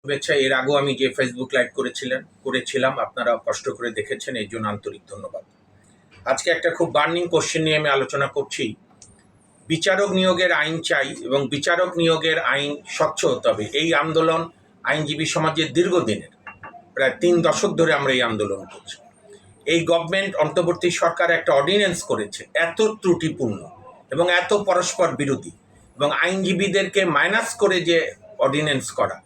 শুভেচ্ছা। এর আগেও আমি যে ফেসবুক লাইভ করেছিলাম আপনারা কষ্ট করে দেখেছেন, এর জন্য আন্তরিক ধন্যবাদ। আজকে একটা খুব বার্নিং কোশ্চেন নিয়ে আমি আলোচনা করছি। বিচারক নিয়োগের আইন চাই এবং বিচারক নিয়োগের আইন স্বচ্ছ হতে হবে। এই আন্দোলন আইনজীবী সমাজের দীর্ঘদিনের, প্রায় 3 দশক ধরে আমরা এই আন্দোলন করছি। এই গভর্নমেন্ট অন্তর্বর্তী সরকার একটা অর্ডিন্যান্স করেছে এত ত্রুটিপূর্ণ এবং এত পরস্পর বিরোধী, এবং আইনজীবীদেরকে মাইনাস করে যে অর্ডিন্যান্স করা,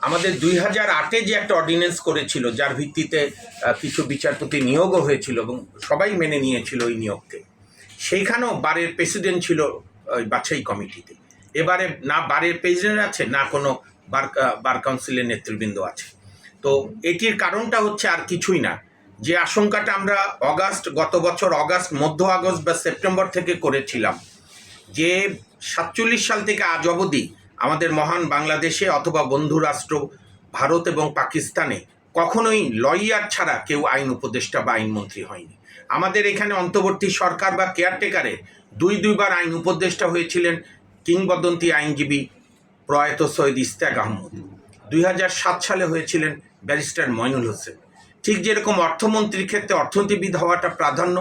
আমাদের 2008-এ যে একটা অর্ডিন্যান্স করেছিল যার ভিত্তিতে কিছু বিচারপতি নিয়োগও হয়েছিল এবং সবাই মেনে নিয়েছিল ওই নিয়োগকে, সেইখানেও বারের প্রেসিডেন্ট ছিল ওই বাছাই কমিটিতে। এবারে না বারের প্রেসিডেন্ট আছে, না কোনো বার কাউন্সিলের নেতৃবৃন্দ আছে। তো এটির কারণটা হচ্ছে আর কিছুই না, যে আশঙ্কাটা আমরা গত বছর মধ্য আগস্ট বা সেপ্টেম্বর থেকে করেছিলাম, যে 47 সাল থেকে আজ অবধি আমাদের মহান বাংলাদেশে অথবা বন্ধু রাষ্ট্র ভারত এবং পাকিস্তানে কখনোই লয়ার ছাড়া কেউ আইন উপদেষ্টা বা আইনমন্ত্রী হয়নি। আমাদের এখানে অন্তর্বর্তী সরকার বা কেয়ারটেকারে দুইবার আইন উপদেষ্টা হয়েছিলেন কিংবদন্তি আইনজীবী প্রয়াত সৈয়দ ইশতিয়াক আহমদ। 2007 সালে হয়েছিলেন ব্যারিস্টার মইনুল হোসেন। ঠিক যেরকম অর্থমন্ত্রীর ক্ষেত্রে অর্থনীতিবিদ হওয়াটা প্রাধান্য,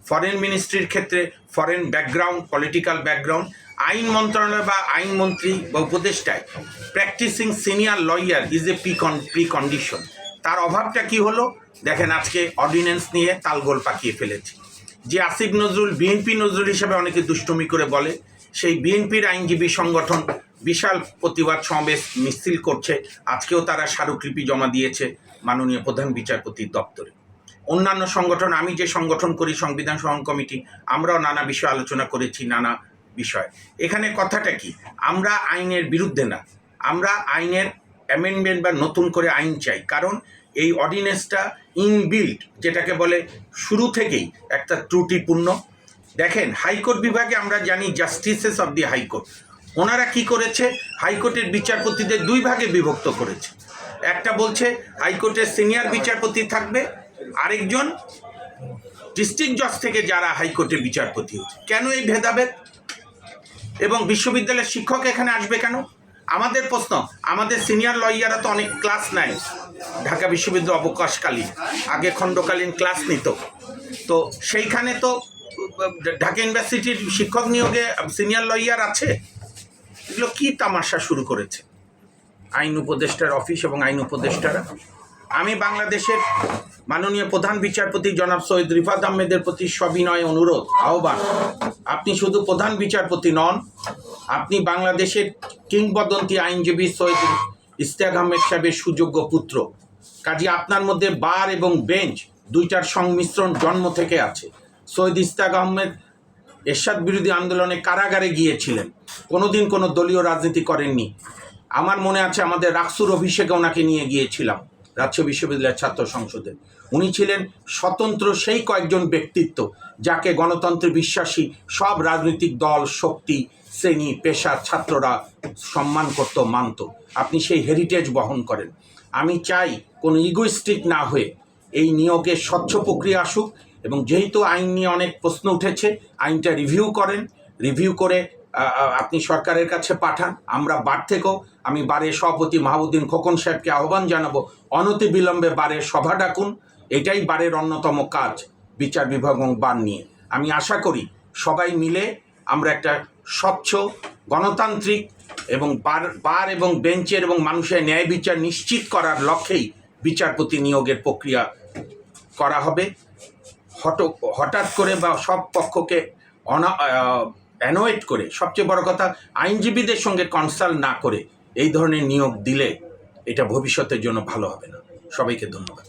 ফরেন মিনিস্ট্রির ক্ষেত্রে ফরেন ব্যাকগ্রাউন্ড, পলিটিক্যাল ব্যাকগ্রাউন্ড, আইন মন্ত্রণালয় বা আইনমন্ত্রী বা উপদেষ্টায় practising senior lawyer is a precondition. তার অভাবটা কি হলো দেখেন, আজকে অর্ডিন্যান্স নিয়ে তালগোল পাকিয়ে ফেলেছে। যে আসিফ নজরুল বিএনপি নজরুল হিসাবে অনেকে দুষ্টুমি করে বলে, সেই বিএনপির আইনজীবী সংগঠন বিশাল প্রতিবাদ সমাবেশ মিছিল করছে। আজকেও তারা স্মারকলিপি জমা দিয়েছে মাননীয় প্রধান বিচারপতির দপ্তরে। অন্যান্য সংগঠন, আমি যে সংগঠন করি সংবিধান সহন কমিটি, আমরাও নানা বিষয় আলোচনা করেছি, নানা বিষয়। এখানে কথাটা কি, আমরা আইনের বিরুদ্ধে না, আমরা আইনের অ্যামেন্ডমেন্ট বা নতুন করে আইন চাই। কারণ এই অর্ডিন্যান্সটা ইনবিল্ট, যেটাকে বলে শুরু থেকেই একটা ত্রুটিপূর্ণ। দেখেন, হাইকোর্ট বিভাগে আমরা জানি জাস্টিসেস অব দি হাইকোর্ট, ওনারা কি করেছে, হাইকোর্টের বিচারপতিদের 2 ভাগে বিভক্ত করেছে। একটা বলছে হাইকোর্টের সিনিয়র বিচারপতি থাকবে, আরেকজন ডিস্ট্রিক্ট জজ থেকে যারা হাইকোর্টের বিচারপতি হচ্ছে। কেন এই ভেদাভেদ? এবং বিশ্ববিদ্যালয়ের শিক্ষক এখানে আসবে কেন? আমাদের প্রশ্ন, আমাদের সিনিয়র লয়াররা তো অনেক ক্লাস নেয় ঢাকা বিশ্ববিদ্যালয় অবকাশকালীন, আগে খণ্ডকালীন ক্লাস নিত। তো সেইখানে তো ঢাকা ইউনিভার্সিটির শিক্ষক নিয়োগে সিনিয়র লয়ার আছে। এগুলো কি তামাশা শুরু করেছে আইন উপদেষ্টার অফিস এবং আইন উপদেষ্টারা। আমি বাংলাদেশের মাননীয় প্রধান বিচারপতি জনাব সৈয়দ রিফাত আহমেদের প্রতি সবিনয় অনুরোধ, আহ্বান, আপনি শুধু প্রধান বিচারপতি নন, আপনি বাংলাদেশের কিংবদন্তি আইনজীবী সৈয়দ ইশতিয়াক আহমেদ সাহেবের সুযোগ্য পুত্র। কাজে আপনার মধ্যে বার এবং বেঞ্চ দুইটার সংমিশ্রণ জন্ম থেকে আছে। সৈয়দ ইশতিয়াক আহমেদ এরশাদ বিরোধী আন্দোলনে কারাগারে গিয়েছিলেন, কোনোদিন কোনো দলীয় রাজনীতি করেননি। আমার মনে আছে আমাদের রাকসুর অভিষেকে ওনাকে নিয়ে গিয়েছিলাম রাজশাহী বিশ্ববিদ্যালয়ের ছাত্র সংসদে। উনি ছিলেন স্বতন্ত্র সেই কয়েকজন ব্যক্তিত্ব যাকে গণতন্ত্রে বিশ্বাসী সব রাজনৈতিক দল, শক্তি, শ্রেণী, পেশার ছাত্ররা সম্মান করত, মানত। আপনি সেই হেরিটেজ বহন করেন। আমি চাই কোনো ইগোইস্টিক না হয়ে এই নিয়োগের স্বচ্ছ প্রক্রিয়া আসুক, এবং যেহেতু আইন নিয়ে অনেক প্রশ্ন উঠেছে, আইনটা রিভিউ করেন, রিভিউ করে আপনি সরকারের কাছে পাঠান। আমরা বার থেকেও আমি বারের সভাপতি মাহবুদ্দিন খোকন সাহেবকে আহ্বান জানাবো, অনতিবিলম্বে বারের সভা ডাকুন। এটাই বারের অন্যতম কাজ, বিচার বিভাগ এবং বার নিয়ে। আমি আশা করি সবাই মিলে আমরা একটা স্বচ্ছ, গণতান্ত্রিক এবং বার এবং বেঞ্চের এবং মানুষের ন্যায় বিচার নিশ্চিত করার লক্ষ্যেই বিচারপতি নিয়োগের প্রক্রিয়া করা হবে। হঠাৎ করে বা সব পক্ষকে অ্যানোয়েট করে, সবচেয়ে বড় কথা আইনজীবীদের সঙ্গে কনসাল্ট না করে এই ধরনের নিয়োগ দিলে এটা ভবিষ্যতের জন্য ভালো হবে না। সবাইকে ধন্যবাদ।